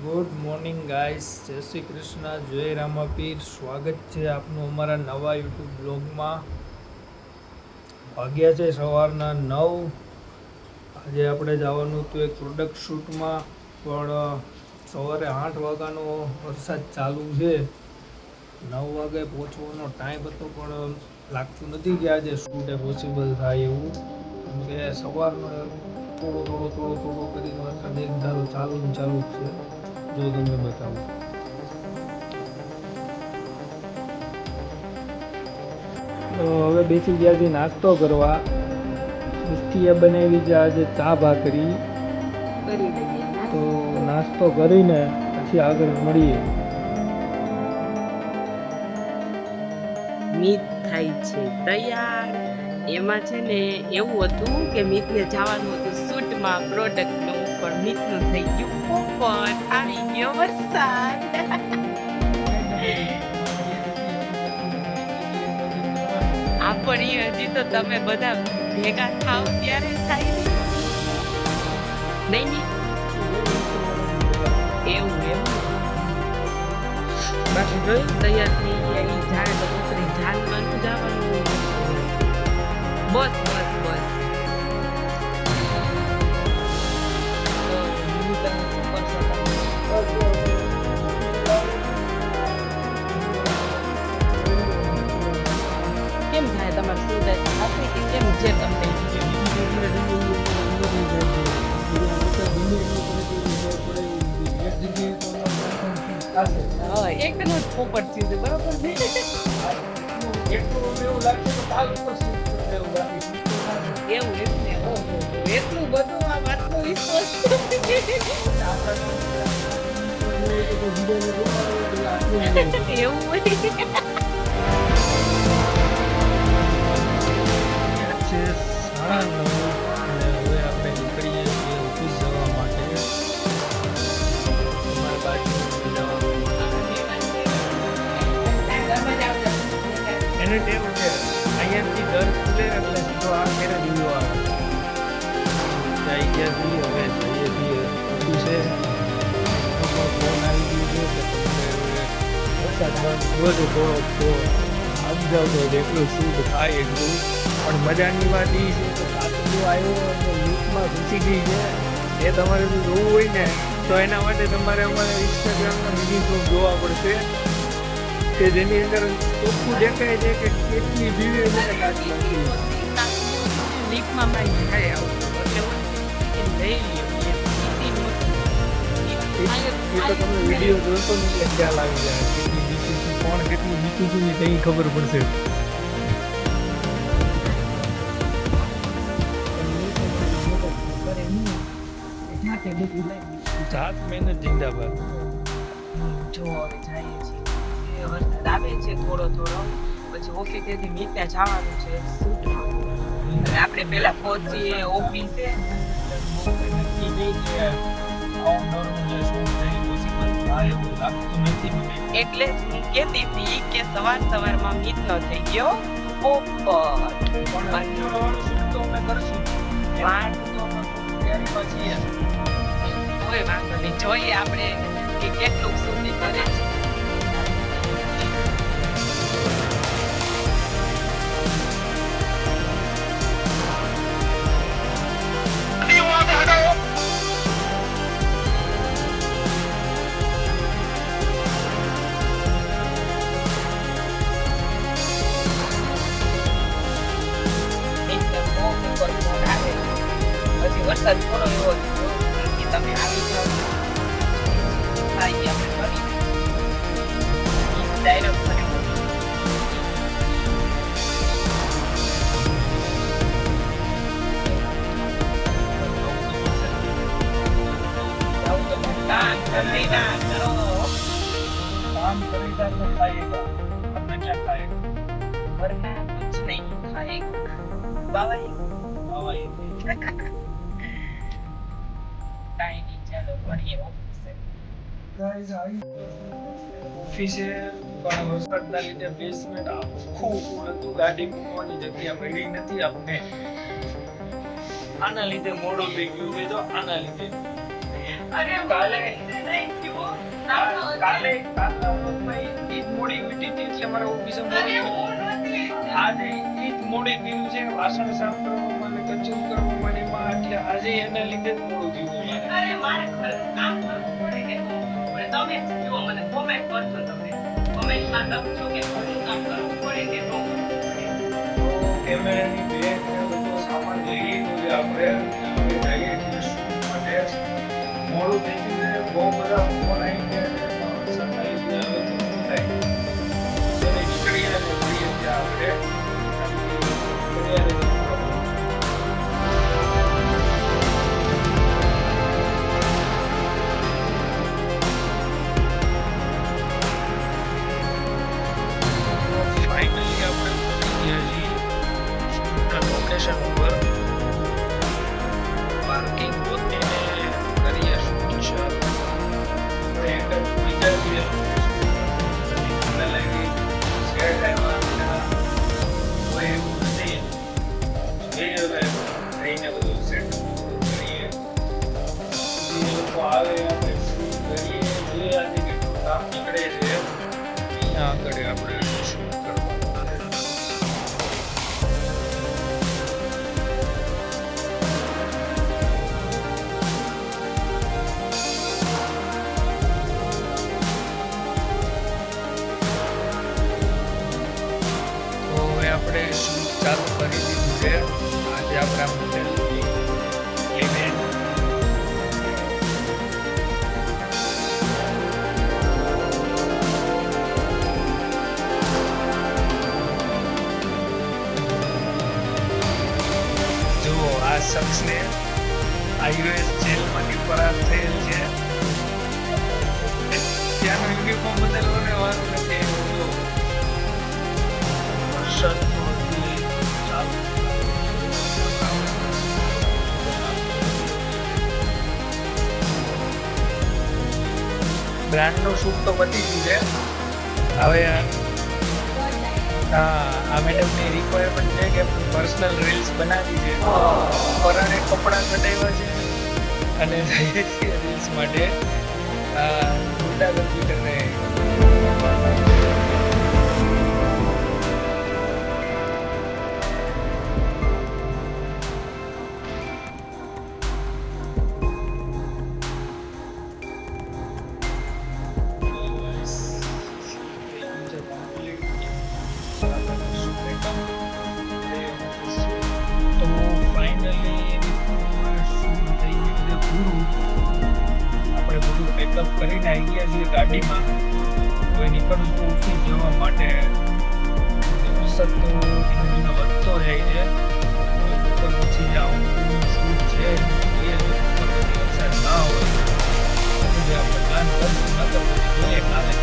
Good morning guys, જય શ્રી કૃષ્ણ, જય રામાપીર. સ્વાગત છે આપનું અમારા નવા યુટ્યુબ બ્લોગમાં. વાગ્યા છે સવારના 9. આજે આપણે જવાનું હતું એક પ્રોડક્ટ શૂટમાં, પણ સવારે 8 વાગ્યાનો વરસાદ ચાલુ છે. 9 વાગે પહોંચવાનો ટાઈમ હતો, પણ લાગતું નથી કે આજે શૂટ પોસિબલ થાય એવું, કેમ કે સવારનો થોડો કરીને વરસાદ એક ધારો ચાલુ જ છે. જો તમને બતાવું, તો હવે બેસી ગયા છે નાસ્તો કરવા. સૃષ્ટિએ બનાવી છે આજે ચા ભાખરી. તો નાસ્તો કરીને પછી આગળ મળીએ. મીત થાય છે તૈયાર. એમાં છે ને એવું હતું કે મીતને જવાનું હતું શૂટમાં પ્રોડક્ટનું, પણ મીતનું થઈ ગયું પોપટ. આવી ગયો વરસાદ. આપણી હજી તો તમે બધા ભેગા થાવ ત્યારે થાય નહીં ને? એવું બાકી જોયું તૈયાર થઈ ગયા ઈ જાય તો ઉતરી જાનવાનું જવાનું. બસ કેમ થાય તમારે શું થાય આપણે કે કેમ છે તમને એકદમ જ પોપટ થયું છે, બરોબર ને? એવું ને એટલું બધું આ વાતનો વિશ્વાસ એવું હોય છે 9:30 અને હવે આપણે નીકળીએ છીએ ઓફિસ જવા માટે. અમારા બાજુ એને ટેવ છે અહીંયાથી દર ખુલે એટલે સીધો આ ઘેરે દીવો આવે. જઈ ગયા છીએ, હવે જઈએ છીએ ઓફિસે. ફોન આવી ગયું છે કે તમે વરસાદ બંધ થયો છે, થોડો આવી જાવ તો એટલું શુદ્ધ થાય એટલું. પણ મજાની વાત એ છે કે કાચું આવ્યો અને લિફ્ટમાં ઘૂસી ગઈ છે. એ તમારે જો જોવું હોય ને તો એના માટે તમારે અમારા ઇન્સ્ટાગ્રામના મિની બ્લોગ જોવા પડશે, કે જેની અંદર ચોખ્ખું દેખાય છે કે કેટલી ભીડ છે કાચમાં. લીફમાં મારી થાય આવું એટલે લઈ એ તો તમે વિડીયો જોશો ને એટલે ખ્યાલ આવી જાય કેટલી બીચું છું, કોણ કેટલું બીચું છું એ કંઈ ખબર પડશે. જાત મહેનત જિંદાબાદ. જો હવે જઈએ છીએ, વરસાદ આવે છે થોડો પછી ઓફિસેથી મીતને જવાનું છે શૂટમાં. અને આપણે પહેલા પહોંચીએ ઓફિસે. એટલે જ હું કહેતી હતી કે સવારમાં મીતનો થઈ ગયો પોપટ. કોઈ વાંધો નહીં, જોઈએ આપણે કે કેટલું શૂટિંગ કરે છે. પછી વરસાદ થોડો એવો કે તમે આવી જાઓ આપણે કરી ડાયરેક્ટ ફરી काम करेगा तो खाएगा, वरना क्या खाएगा? वरना कुछ नहीं खाएगा. बाबा કાંઈ નહીં, ચાલો મળીએ ઓફિસે. ઓફિસે પણ વરસાદના લીધે બેસમેન્ટ આખું ફૂલ હતું, ગાડી મૂકવાની જગ્યા મળી નથી આપણે. આના લીધે મોડું થઈ ગયું છે, તો આના લીધે અરે કાલે થેન્ક યુ કાલે ઈદ મોડી ઉઠી હતી એટલે મારે ઓફિસે મોડી આજે ઈદ મોડી થયું છે વાસણ સાફ કરવામાં અને કચરું કરવામાં ને એમાં એટલે આજે એના લીધે જ મોડું થયું છે અરે મારે કામ કરવું પડે કે તમે જો મને કોમેન્ટ કરજો તમે કોમેન્ટમાં લખજો કે કોનું કામ કરવું પડે કે ન કરવું પડે તો કેમેરાની બેગ ને બધો સામાન લઈ લીધો છે આપણે હવે જઈએ છીએ શૂટ માટે મોડું થઈ ગયું છે બહુ બધા ફોન આવી ગયા છે વરસાદ આવી ગયા હવે તો શું થાય ત્યારે નીકળીએ અને મળીએ ત્યાં આપણે ફાઇનલી આપણે પહોંચી ગયા છીએ શૂટના લોકેશન ઉપર પાર્કિંગ ગોતીને કરીએ શૂટ ચાલુ આપણે એક જ વિચારીએ સેટ આવ્યા કોઈ એવું નથી જોઈએ હવે રહીને બધું સેટ કરીએ જે લોકો આવે આપણે શૂટ કરીએ જોઈએ આજે કેટલું કામ નીકળે છે અહીંયા આગળ આપણે શૂટ કરવાનું છે તો હવે આપણે શૂટ ચાલુ કરી દીધું છે આજે આપણે આ મોડેલની ઇવેન્ટ જુઓ આ શખ્સને આઈઓએસ જેલમાંથી પરાર થયેલ છે ત્યાંનો યુનિફોર્મ બદલવાનો વારો નથી જો વરસાદનો હજી ચાલુ બ્રાન્ડનું શૂટ તો પતી ગયું છે હવે આ મેડમની રિક્વાયરમેન્ટ છે કે પર્સનલ રીલ્સ બનાવી છે પરાણે કપડાં કઢાવ્યા છે અને જઈએ છીએ રીલ્સ માટે ગુંડાગર્દી કરને તો ફાઇનલી શૂટ થઈ ગયું છે પૂરું આપણે બધું પેકઅપ કરીને આવી ગયા છીએ ગાડીમાં હવે નીકળશું ઓફિસ જવા માટે વરસાદ તો ધીમે ધીમે વધતો જાય છે ઉપર પછી જાઉં શૂટ છે જોઈએ ઉપર પછી વરસાદ ના હોય જે આપણે પ્લાન કરશું નકર પછી જોઈએ કાલે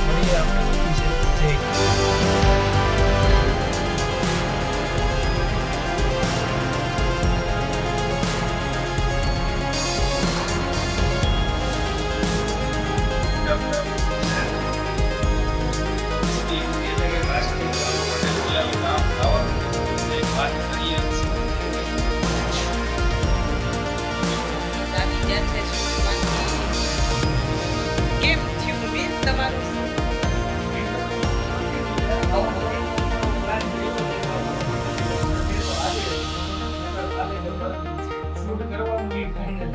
મળીએ આપણે ઓફિસે જઈ કેમ થયું બેન તમારું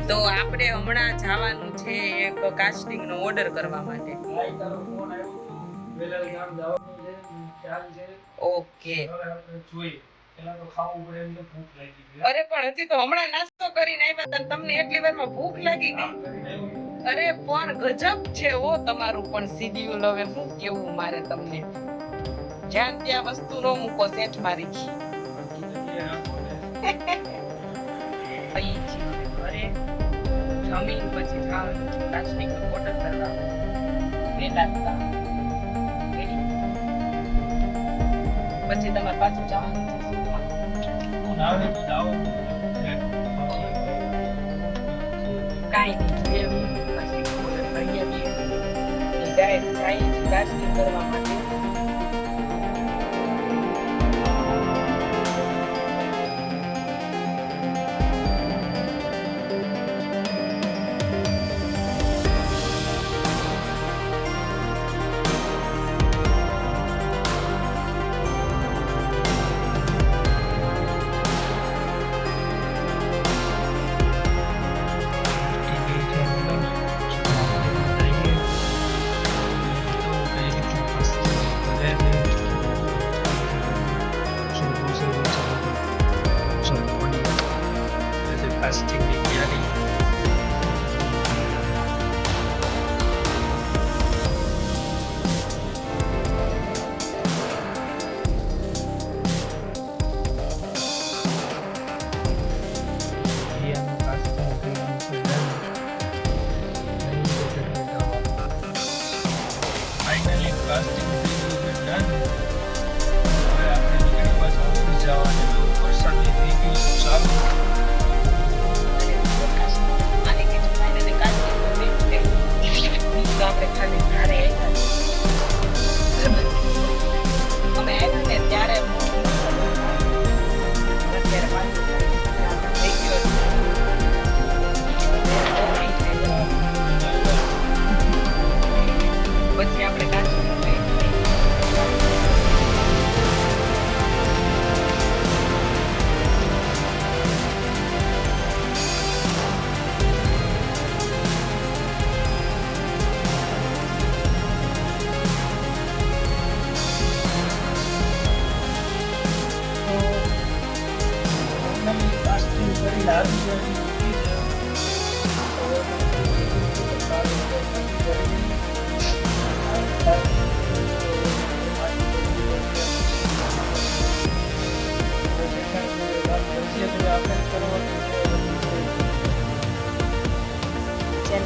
તો આપણે હમણાં જવાનું છે એક કાસ્ટિંગ નો ઓર્ડર કરવા માટે ઓકે અરે પણ હજી તો હમણાં નાસ્તો કરીને આવ્યા હતા તમને એટલી વારમાં ભૂખ લાગી ગઈ અરે પણ ગજબ છે ઓ તમારું પણ શિડ્યુલ હવે શું કેવું મારે તમને જ્યાં ત્યાં વસ્તુ નો મૂકો સેટ મારી અહીં છે ઘરે જમીન પછી જવાનું કાસ્ટિંગ નો ઓર્ડર કરવા વેલા હતા પછી તમારે પાછું જવાનું છે કાંઈ નહીં પછી ઓર્ડર કરી આવીએ જાય કાસ્ટિંગ કરવા માટે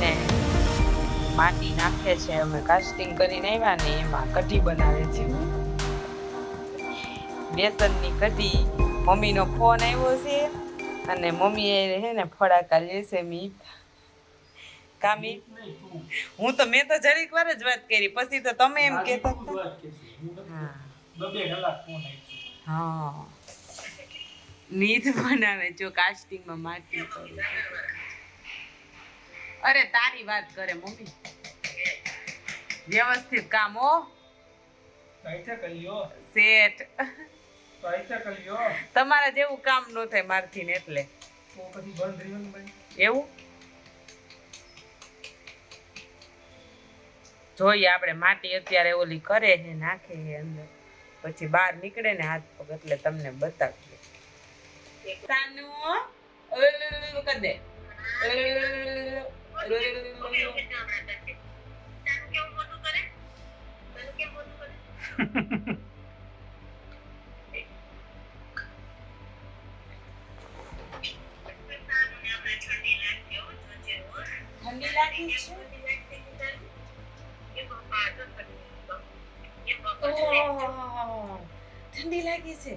ને માટી નાખે છે. અમે કાસ્ટિંગ કરીને આવ્યા ને એમાં કઢી બનાવે છે. બેસનની કઢી. મમ્મીનો ફોન આવ્યો છે અને મમ્મીએ હે ને ફડાકા લેશે મીત. કામી હું તો મેં તો જરીક વાર જ વાત કરી, પછી તો તમે એમ કહેતા હતા. હા નીત બનાવે જો કાસ્ટિંગમાં માટી કરે. અરે તારી વાત કરે મમ્મી. વ્યવસ્થિત કામ હો સેટ. તમારા જેવું કામ ન થાય મારથી ને એટલે એવું જોઈએ આપણે. માટી અત્યારે ઓલી કરે છે, નાખે છે અંદર, પછી બહાર નીકળે ને હાથ પગ એટલે તમને બતાવીએ. સાનુ કર દે. ઠંડી લાગી છે. ઠંડી લાગી છે.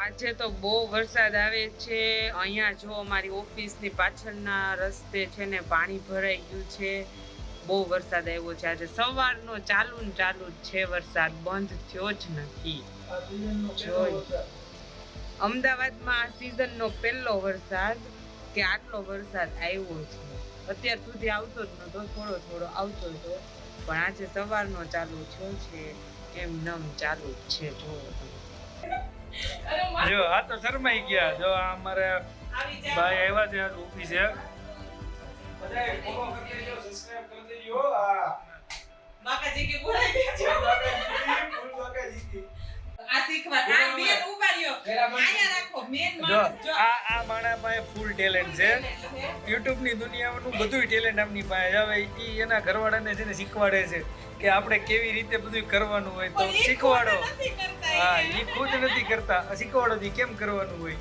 આજે તો બહુ વરસાદ આવે છે. અહીંયા જો અમારી ઓફિસની પાછળના રસ્તે છે ને પાણી ભરાઈ ગયું છે. બહુ વરસાદ આવ્યો છે આજે. સવારનો ચાલુ ને ચાલુ જ છે વરસાદ, બંધ થયો જ નથી. અમદાવાદમાં આ સિઝનનો પહેલો વરસાદ કે આટલો વરસાદ આવ્યો છે. અત્યાર સુધી આવતો જ નતો, થોડો થોડો આવતો હતો, પણ આજે સવારનો ચાલુ થયો છે. એમ નમ ચાલુ જ છે. જો આ તો શરમાઈ ગયા. જો આ અમારે ભાઈ આવ્યા છે ઓફિસે. બધાય ફોલો કરી દેજો, સબસ્ક્રાઇબ કરી દેજો. બાકાજી કે બોલાઈ દેજો. બાકાજી કી આ શીખવા આ મેન ઉભાર્યો આયા રાખો. મેન જો માણસ જો આ માણા પાસે ફૂલ ટેલેન્ટ છે. યુટ્યુબ ની દુનિયાનું બધુંય ટેલેન્ટ આમની પાસે. હવે ઈ એના ઘરવાળાને છે ને શીખવાડે છે કે આપણે કેવી રીતે બધું કરવાનું હોય, તો શીખવાડો. હા ઈ ખુદ નથી કરતા, શીખવાડો ઈ કેમ કરવાનું હોય.